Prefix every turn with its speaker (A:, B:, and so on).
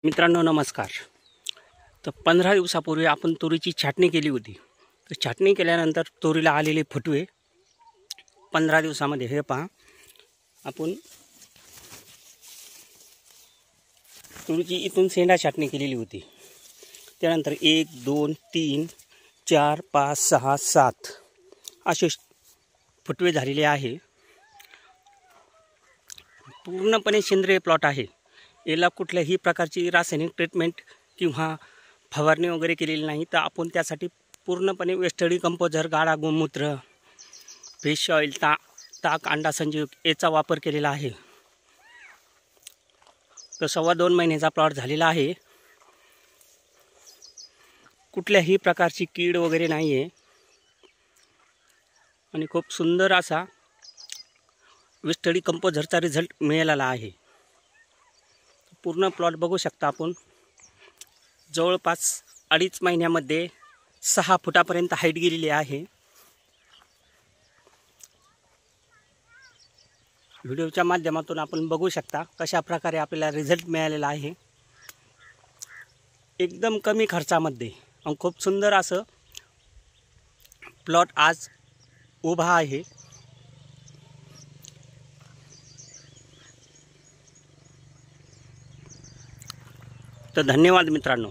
A: मित्रांनो नमस्कार। तर 15 दिवसापूर्वी आपण तुरीची छाटणी केली होती। तर छाटणी केल्यानंतर तुरीला आलेले फुटवे 15 दिवसामध्ये हे पहा, आपण तुरीची इथून शेंडा छाटणी केलेली होती। त्यानंतर 1 2 3 4 5 6 7 असे फुटवे झालेले आहे। पूर्णपणे सेंद्रिय प्लॉट आहे। याला कुठल्याही प्रकारची रासायनिक ट्रीटमेंट किंवा फवारणी वगैरे केलेली नाही। तर आपण त्यासाठी पूर्णपणे वेस्टर्डी कंपोजर, गाळा गोमूत्र, फिश ऑइल, ताक, अंडा संजीवक याचा वापर केलेला आहे। तर 2.25 महिन्याचा प्लॉट झालेला आहे। कुठल्याही प्रकारची कीड वगैरे नाही आहे आणि खूप सुंदर असा वेस्टर्डी कंपोजरचा रिझल्ट मिळालेला आहे। पूर्ण प्लॉट बघू शकता आपण। जवळपास 2.5 महिन्यामध्ये 6 फुटापर्यंत हाईट गेलेली आहे। व्हिडिओच्या माध्यमातून आपण बघू शकता कशा प्रकारे आपल्याला रिझल्ट मिळालेला आहे। एकदम कमी खर्चामध्ये आणि खूप सुंदर असं प्लॉट आज उभा आहे। तर धन्यवाद मित्रांनो।